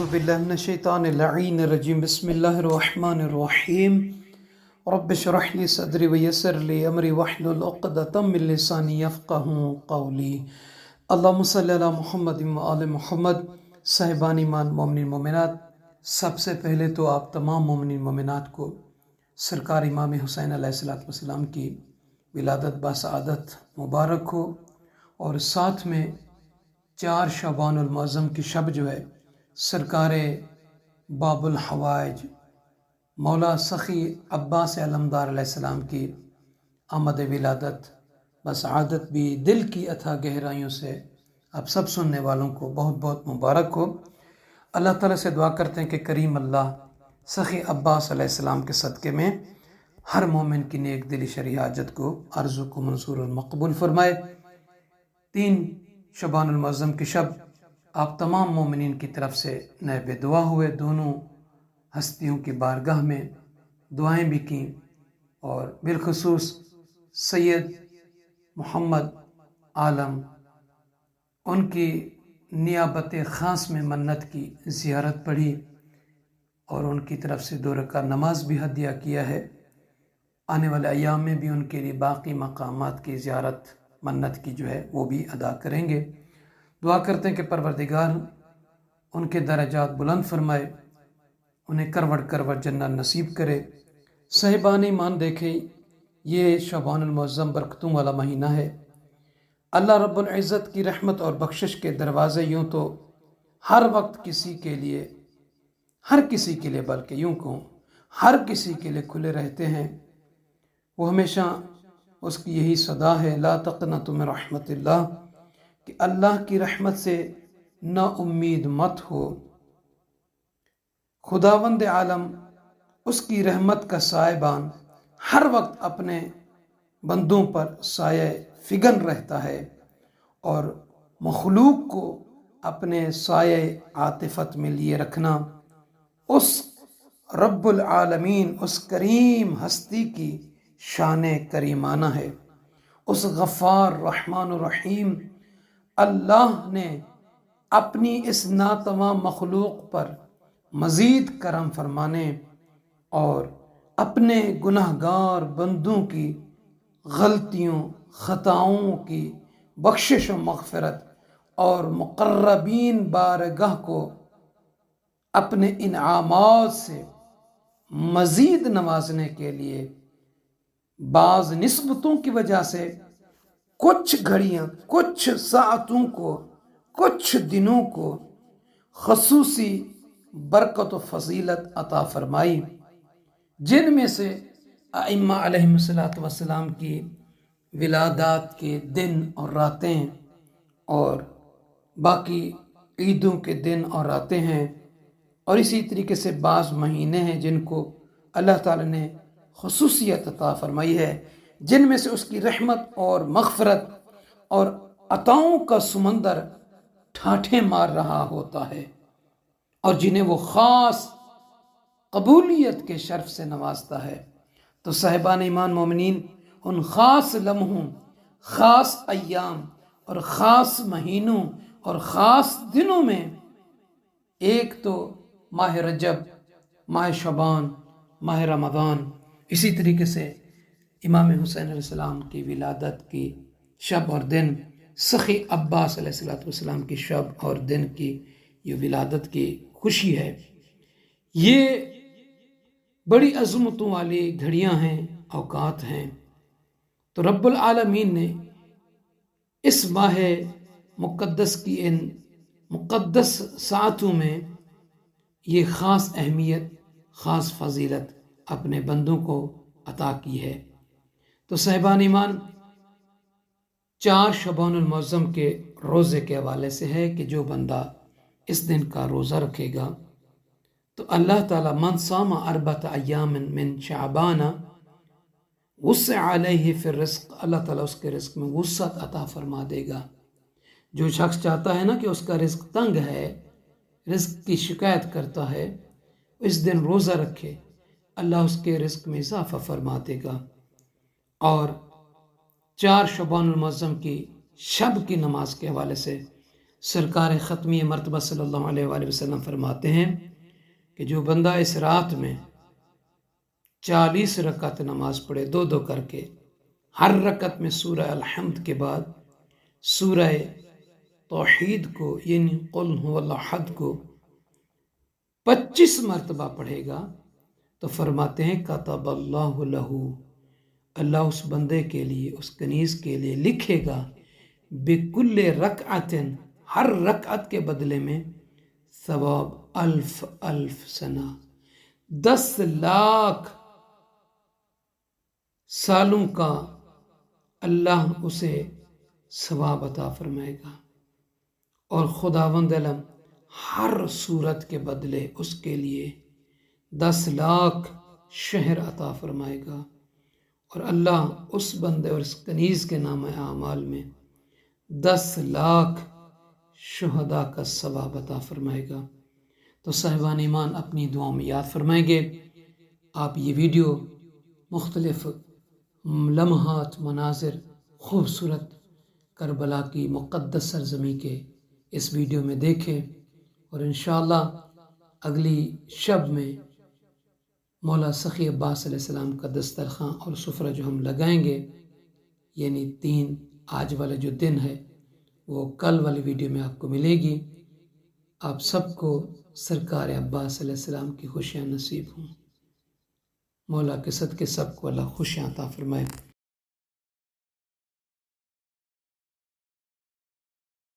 أعوذ بالله من الشيطان اللعين الرجيم بسم الله الرحمن الرحيم رب اشرح لي صدري ويسر لي أمري واحلل عقدة من لساني يفقهوا قولي اللهم صل على محمد وآل محمد۔ صاحبان ایمان مومنین مومنات، سب سے پہلے تو آپ تمام مومنین مومنات کو سرکار امام حسین علیہ السلام کی ولادت بسعادت مبارک ہو، اور ساتھ میں 4 شعبان المعظم کی شب جو ہے سرکار باب الحوائج مولا سخی عباس علمدار علیہ السلام کی آمد ولادت بسعادت بھی دل کی اتھا گہرائیوں سے آپ سب سننے والوں کو بہت بہت مبارک ہو۔ اللہ تعالیٰ سے دعا کرتے ہیں کہ کریم اللہ سخی عباس علیہ السلام کے صدقے میں ہر مومن کی نیک دلی شرعی حاجت کو عرض کو منصور اور مقبول فرمائے۔ 3 شعبان المعظم کی شب آپ تمام مومنین کی طرف سے نائب دعا ہوئے، دونوں ہستیوں کی بارگاہ میں دعائیں بھی کیں، اور بالخصوص سید محمد عالم ان کی نیابت خاص میں منت کی زیارت پڑھی، اور ان کی طرف سے 2 رکعت نماز بھی ہدیہ کیا ہے۔ آنے والے ایام میں بھی ان کے لیے باقی مقامات کی زیارت منت کی جو ہے وہ بھی ادا کریں گے۔ دعا کرتے ہیں کہ پروردگار ان کے درجات بلند فرمائے، انہیں کروڑ جنت نصیب کرے۔ صاحبان ایمان دیکھیں، یہ شعبان المعظم برکتوں والا مہینہ ہے۔ اللہ رب العزت کی رحمت اور بخشش کے دروازے یوں تو ہر وقت کسی کے لیے، ہر کسی کے لیے، بلکہ یوں کہوں ہر کسی کے لیے کھلے رہتے ہیں۔ وہ ہمیشہ اس کی یہی صدا ہے، لا تقنطوا من رحمت اللہ، کہ اللہ کی رحمت سے نا امید مت ہو۔ خداوند عالم اس کی رحمت کا سائبان ہر وقت اپنے بندوں پر سایہ فگن رہتا ہے، اور مخلوق کو اپنے سایہ عاطفت میں لیے رکھنا اس رب العالمین، اس کریم ہستی کی شان کریمانہ ہے۔ اس غفار رحمان الرحیم اللہ نے اپنی اس ناتواں مخلوق پر مزید کرم فرمانے اور اپنے گناہگار بندوں کی غلطیوں خطاؤں کی بخشش و مغفرت اور مقربین بارگاہ کو اپنے انعامات سے مزید نوازنے کے لیے بعض نسبتوں کی وجہ سے کچھ گھڑیاں، کچھ ساعتوں کو، کچھ دنوں کو خصوصی برکت و فضیلت عطا فرمائی، جن میں سے ائمہ علیہم السلام کی ولادات کے دن اور راتیں، اور باقی عیدوں کے دن اور راتیں ہیں، اور اسی طریقے سے بعض مہینے ہیں جن کو اللہ تعالی نے خصوصیت عطا فرمائی ہے، جن میں سے اس کی رحمت اور مغفرت اور عطاؤں کا سمندر ٹھاٹھیں مار رہا ہوتا ہے، اور جنہیں وہ خاص قبولیت کے شرف سے نوازتا ہے۔ تو صاحبان ایمان مومنین، ان خاص لمحوں، خاص ایام اور خاص مہینوں اور خاص دنوں میں ایک تو ماہ رجب، ماہ شعبان، ماہ رمضان، اسی طریقے سے امام حسین علیہ السلام کی ولادت کی شب اور دن، سخی عباس علیہ السلام کی شب اور دن کی یہ ولادت کی خوشی ہے۔ یہ بڑی عظمتوں والی گھڑیاں ہیں، اوقات ہیں۔ تو رب العالمین نے اس ماہ مقدس کی ان مقدس ساعتوں میں یہ خاص اہمیت، خاص فضیلت اپنے بندوں کو عطا کی ہے۔ تو صاحبان ایمان، 4 شعبان المعظم کے روزے کے حوالے سے ہے کہ جو بندہ اس دن کا روزہ رکھے گا تو اللہ تعالیٰ من صام 4 ایام من شعبان وسع علیہ فی الرزق، اللہ تعالیٰ اس کے رزق میں وسعت عطا فرما دے گا۔ جو شخص چاہتا ہے نا کہ اس کا رزق تنگ ہے، رزق کی شکایت کرتا ہے، اس دن روزہ رکھے، اللہ اس کے رزق میں اضافہ فرما دے گا۔ اور 4 شعبان المعظم کی شب کی نماز کے حوالے سے سرکار ختمی مرتبہ صلی اللہ علیہ وآلہ وسلم فرماتے ہیں کہ جو بندہ اس رات میں 40 رکعت نماز پڑھے 2 کر کے، ہر رکعت میں سورہ الحمد کے بعد سورہ توحید کو یعنی قل هو اللہ احد کو 25 مرتبہ پڑھے گا تو فرماتے ہیں کتب اللہ لہو، اللہ اس بندے کے لیے، اس کنیز کے لیے لکھے گا بکل رکعت، ہر رکعت کے بدلے میں ثواب الف سنہ، 10 لاکھ سالوں کا اللہ اسے ثواب عطا فرمائے گا، اور خداوند علم ہر صورت کے بدلے اس کے لیے 10 لاکھ شہر عطا فرمائے گا، اور اللہ اس بندے اور اس کنیز کے نام اعمال میں 10 لاکھ شہداء کا ثواب عطا فرمائے گا۔ تو صاحبان ایمان اپنی دعاؤں میں یاد فرمائیں گے۔ آپ یہ ویڈیو مختلف لمحات، مناظر، خوبصورت کربلا کی مقدس سرزمین کے اس ویڈیو میں دیکھیں، اور انشاءاللہ اگلی شب میں مولا سخی عباس علیہ السلام کا دسترخوان اور سفرہ جو ہم لگائیں گے، یعنی 3 آج والا جو دن ہے وہ کل والی ویڈیو میں آپ کو ملے گی۔ آپ سب کو سرکار عباس علیہ السلام کی خوشیاں نصیب ہوں۔ مولا کے صدقے سب کو اللہ خوشیاں عطا فرمائے۔